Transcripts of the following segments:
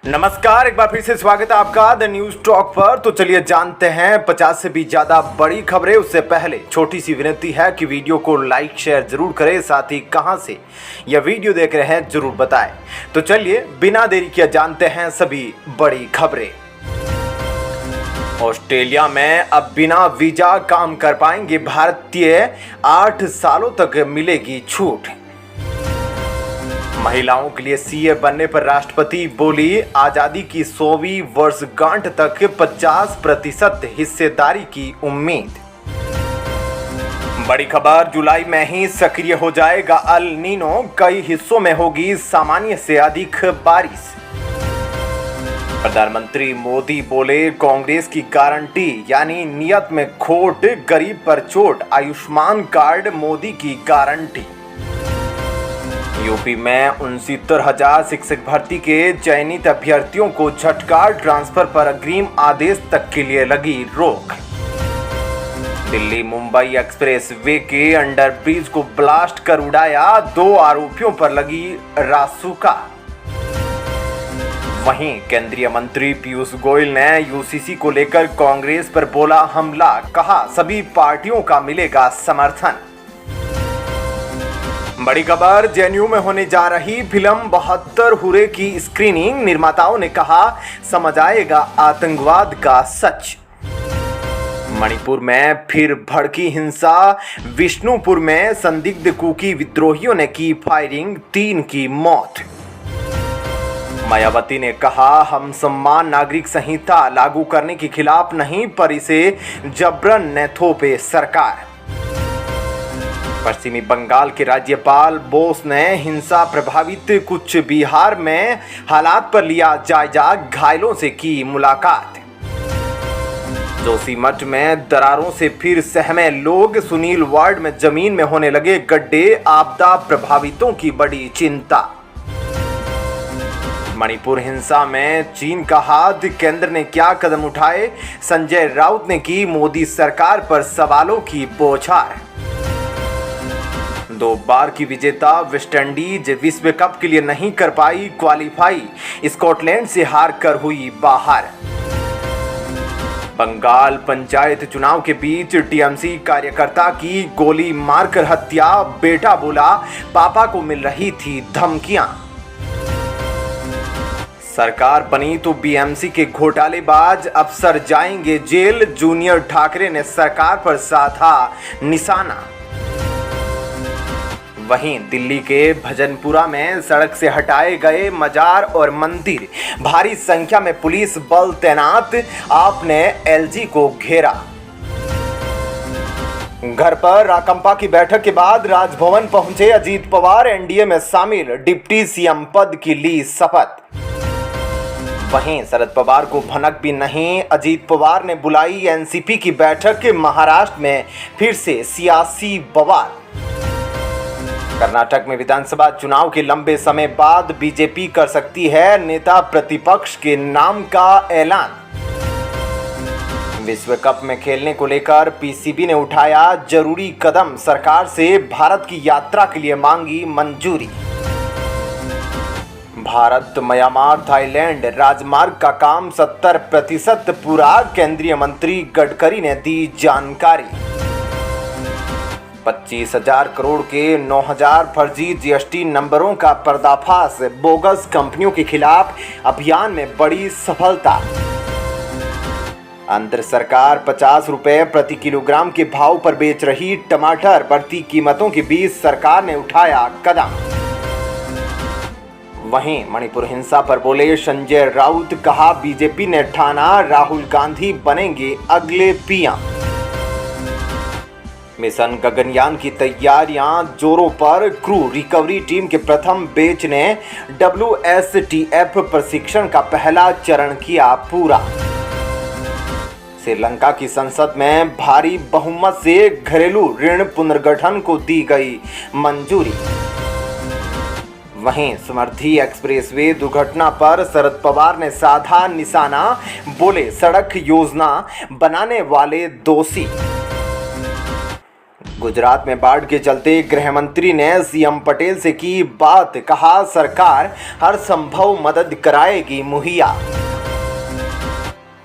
नमस्कार, एक बार फिर से स्वागत है आपका द न्यूज टॉक पर। तो चलिए जानते हैं 50 से भी ज्यादा बड़ी खबरें। उससे पहले छोटी सी विनती है कि वीडियो को लाइक शेयर जरूर करें, साथ ही कहां से यह वीडियो देख रहे हैं जरूर बताएं। तो चलिए बिना देरी किए जानते हैं सभी बड़ी खबरें। ऑस्ट्रेलिया में अब बिना वीजा काम कर पाएंगे भारतीय, 8 सालों तक मिलेगी छूट। महिलाओं के लिए सीए बनने पर राष्ट्रपति बोली, आजादी की 100वीं वर्षगांठ तक 50% हिस्सेदारी की उम्मीद। बड़ी खबर, जुलाई में ही सक्रिय हो जाएगा अल नीनो, कई हिस्सों में होगी सामान्य से अधिक बारिश। प्रधानमंत्री मोदी बोले, कांग्रेस की गारंटी यानी नियत में खोट, गरीब पर चोट, आयुष्मान कार्ड मोदी की गारंटी। यूपी में 69,000 शिक्षक भर्ती के चयनित अभ्यर्थियों को झटका, ट्रांसफर पर अग्रिम आदेश तक के लिए लगी रोक। दिल्ली मुंबई एक्सप्रेस वे के अंडरब्रिज को ब्लास्ट कर उड़ाया, 2 आरोपियों पर लगी रासुका। वहीं केंद्रीय मंत्री पीयूष गोयल ने यूसीसी को लेकर कांग्रेस पर बोला हमला, कहा सभी पार्टियों का मिलेगा समर्थन। बड़ी खबर, जेएनयू में होने जा रही फिल्म 72 हुर्रे की स्क्रीनिंग, निर्माताओं ने कहा समझ आएगा आतंकवाद का सच। मणिपुर में फिर भड़की हिंसा, विष्णुपुर में संदिग्ध कुकी विद्रोहियों ने की फायरिंग, 3 की मौत। मायावती ने कहा हम समान नागरिक संहिता लागू करने के खिलाफ नहीं, पर इसे जबरन न थोपे सरकार। पश्चिमी बंगाल के राज्यपाल बोस ने हिंसा प्रभावित कुछ बिहार में हालात पर लिया जायजा, घायलों से की मुलाकात। जोशीमठ में दरारों से फिर सहमे लोग, सुनील वार्ड में जमीन में होने लगे गड्ढे, आपदा प्रभावितों की बड़ी चिंता। मणिपुर हिंसा में चीन का हाथ, केंद्र ने क्या कदम उठाए, संजय राउत ने की मोदी सरकार पर सवालों की बौछार। 2 बार की विजेता वेस्टइंडीज विश्व कप के लिए नहीं कर पाई क्वालिफाई, स्कॉटलैंड से हार कर हुई बाहर। बंगाल पंचायत चुनाव के बीच टीएमसी कार्यकर्ता की गोली मारकर हत्या, बेटा बोला पापा को मिल रही थी धमकियां। सरकार बनी तो बीएमसी के घोटालेबाज अफसर जाएंगे जेल, जूनियर ठाकरे ने सरकार पर साधा निशाना। वहीं दिल्ली के भजनपुरा में सड़क से हटाए गए मजार और मंदिर, भारी संख्या में पुलिस बल तैनात, आपने एलजी को घेरा। घर पर राकंपा की बैठक के बाद राजभवन पहुंचे अजीत पवार, एनडीए में शामिल, डिप्टी सीएम पद की ली शपथ। वहीं शरद पवार को भनक भी नहीं, अजीत पवार ने बुलाई एनसीपी की बैठक, महाराष्ट्र में फिर से सियासी बवाल। कर्नाटक में विधानसभा चुनाव के लंबे समय बाद बीजेपी कर सकती है नेता प्रतिपक्ष के नाम का ऐलान। विश्व कप में खेलने को लेकर पीसीबी ने उठाया जरूरी कदम, सरकार से भारत की यात्रा के लिए मांगी मंजूरी। भारत म्यांमार थाईलैंड राजमार्ग का काम 70% पूरा, केंद्रीय मंत्री गडकरी ने दी जानकारी। 25,000 करोड़ के 9,000 फर्जी जीएसटी नंबरों का पर्दाफाश, बोगस कंपनियों के खिलाफ अभियान में बड़ी सफलता। आंध्र सरकार 50 रुपए प्रति किलोग्राम के भाव पर बेच रही टमाटर, बढ़ती कीमतों के बीच सरकार ने उठाया कदम। वहीं मणिपुर हिंसा पर बोले संजय राउत, कहा बीजेपी ने ठाना राहुल गांधी बनेंगे अगले पीएम। मिशन गगनयान की तैयारियां जोरों पर, क्रू रिकवरी टीम के प्रथम बैच ने WSTF प्रशिक्षण का पहला चरण किया पूरा। श्रीलंका की संसद में भारी बहुमत से घरेलू ऋण पुनर्गठन को दी गई मंजूरी। वहीं समर्थी एक्सप्रेसवे दुर्घटना पर शरद पवार ने साधा निशाना, बोले सड़क योजना बनाने वाले दोषी। गुजरात में बाढ़ के चलते गृह मंत्री ने सीएम पटेल से की बात, कहा सरकार हर संभव मदद कराएगी मुहैया।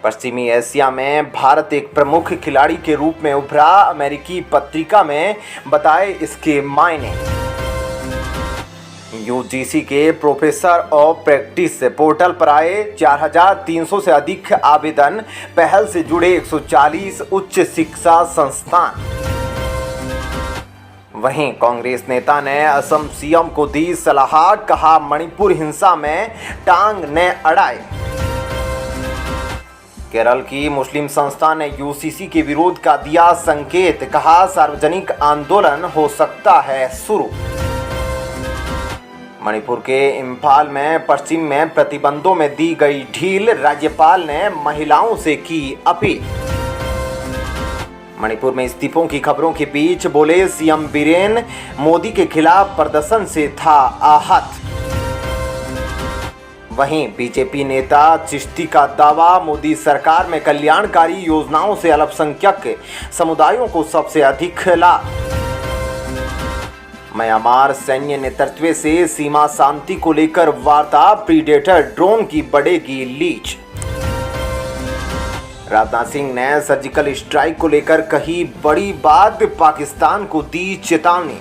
पश्चिमी एशिया में भारत एक प्रमुख खिलाड़ी के रूप में उभरा, अमेरिकी पत्रिका में बताए इसके मायने। यूजीसी के प्रोफेसर ऑफ प्रैक्टिस पोर्टल पर आए 4300 से अधिक आवेदन, पहल से जुड़े 140 उच्च शिक्षा संस्थान। वहीं कांग्रेस नेता ने असम सीएम को दी सलाह, कहा मणिपुर हिंसा में टांग न अड़ाए। केरल की मुस्लिम संस्था ने यूसीसी के विरोध का दिया संकेत, कहा सार्वजनिक आंदोलन हो सकता है शुरू। मणिपुर के इम्फाल में पश्चिम में प्रतिबंधों में दी गई ढील, राज्यपाल ने महिलाओं से की अपील। मणिपुर में इस्तीफों की खबरों के बीच बोले सीएम बीरेन, मोदी के खिलाफ प्रदर्शन से था आहत। वहीं बीजेपी नेता चिश्ती का दावा, मोदी सरकार में कल्याणकारी योजनाओं से अल्पसंख्यक समुदायों को सबसे अधिक लाभ। म्यांमार सैन्य नेतृत्व से सीमा शांति को लेकर वार्ता, प्रीडेटर ड्रोन की बढ़ेगी लीज। राजनाथ सिंह ने सर्जिकल स्ट्राइक को लेकर कही बड़ी बात, पाकिस्तान को दी चेतावनी।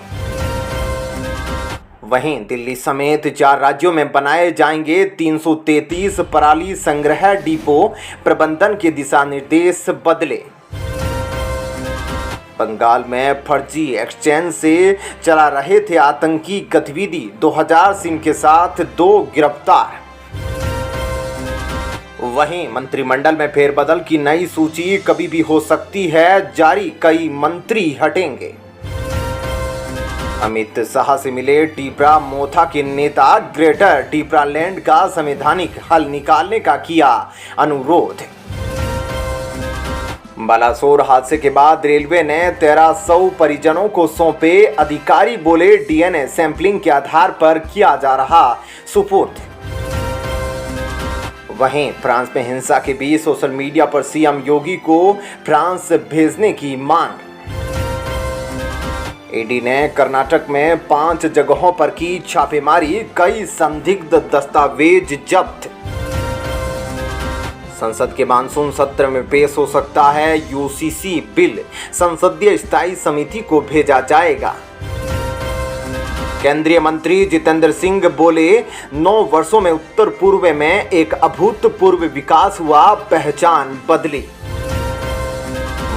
वहीं दिल्ली समेत 4 राज्यों में बनाए जाएंगे 333 पराली संग्रह डिपो, प्रबंधन के दिशा निर्देश बदले। बंगाल में फर्जी एक्सचेंज से चला रहे थे आतंकी गतिविधि, 2000 सिम के साथ 2 गिरफ्तार। वहीं मंत्रिमंडल में फेरबदल की नई सूची कभी भी हो सकती है जारी, कई मंत्री हटेंगे। अमित शाह से मिले टिपरा मोथा के नेता, ग्रेटर टिपरालैंड का संवैधानिक हल निकालने का किया अनुरोध। बालासोर हादसे के बाद रेलवे ने 1300 परिजनों को सौंपे, अधिकारी बोले डीएनए सैंपलिंग के आधार पर किया जा रहा सुपुर्द। वहीं फ्रांस में हिंसा के बीच सोशल मीडिया पर सीएम योगी को फ्रांस भेजने की मांग। ईडी ने कर्नाटक में 5 जगहों पर की छापेमारी, कई संदिग्ध दस्तावेज जब्त। संसद के मानसून सत्र में पेश हो सकता है यूसीसी बिल, संसदीय स्थायी समिति को भेजा जाएगा। केंद्रीय मंत्री जितेंद्र सिंह बोले 9 वर्षों में उत्तर पूर्व में एक अभूतपूर्व विकास हुआ, पहचान बदली।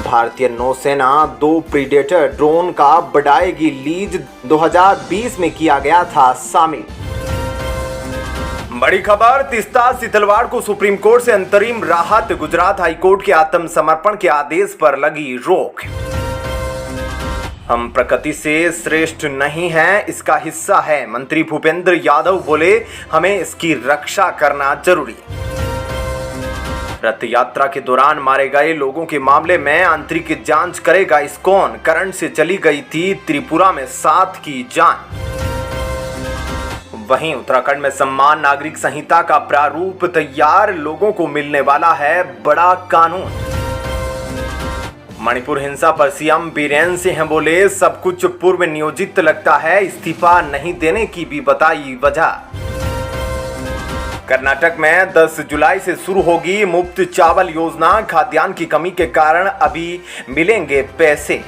भारतीय नौसेना 2 प्रीडेटर ड्रोन का बढ़ाएगी लीज, 2020 में किया गया था शामिल। बड़ी खबर, तीस्ता सीतलवाड़ को सुप्रीम कोर्ट से अंतरिम राहत, गुजरात हाईकोर्ट के आत्मसमर्पण के आदेश पर लगी रोक। हम प्रकृति से श्रेष्ठ नहीं हैं, इसका हिस्सा है, मंत्री भूपेंद्र यादव बोले हमें इसकी रक्षा करना जरूरी। रथ यात्रा के दौरान मारे गए लोगों के मामले में आंतरिक जांच करेगा इस्कॉन, करंट से चली गई थी त्रिपुरा में 7 की जान। वहीं उत्तराखंड में सम्मान नागरिक संहिता का प्रारूप तैयार, लोगों को मिलने वाला है बड़ा कानून। मणिपुर हिंसा पर सीएम बीरेन सिंह बोले सब कुछ पूर्व नियोजित लगता है, इस्तीफा नहीं देने की भी बताई वजह। कर्नाटक में 10 जुलाई से शुरू होगी मुफ्त चावल योजना, खाद्यान्न की कमी के कारण अभी मिलेंगे पैसे।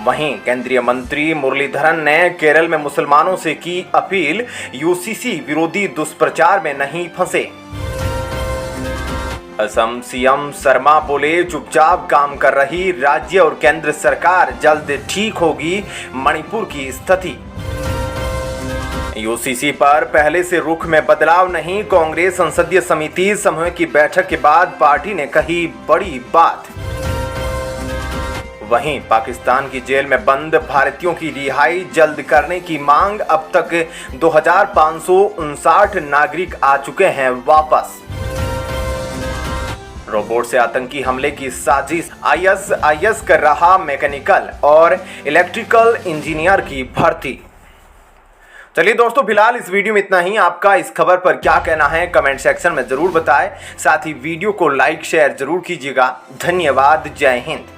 वहीं केंद्रीय मंत्री मुरलीधरन ने केरल में मुसलमानों से की अपील, यूसीसी विरोधी दुष्प्रचार में नहीं फंसे। असम सीएम शर्मा बोले चुपचाप काम कर रही राज्य और केंद्र सरकार, जल्द ठीक होगी मणिपुर की स्थिति। यूसीसी पर पहले से रुख में बदलाव नहीं, कांग्रेस संसदीय समिति समूह की बैठक के बाद पार्टी ने कही बड़ी बात। वहीं पाकिस्तान की जेल में बंद भारतीयों की रिहाई जल्द करने की मांग, अब तक 2559 नागरिक आ चुके हैं वापस। रोबोट से आतंकी हमले की साजिश, आईएसआईएस कर रहा मैकेनिकल और इलेक्ट्रिकल इंजीनियर की भर्ती। चलिए दोस्तों, फिलहाल इस वीडियो में इतना ही। आपका इस खबर पर क्या कहना है कमेंट सेक्शन में जरूर बताएं। साथ ही वीडियो को लाइक शेयर जरूर कीजिएगा। धन्यवाद। जय हिंद।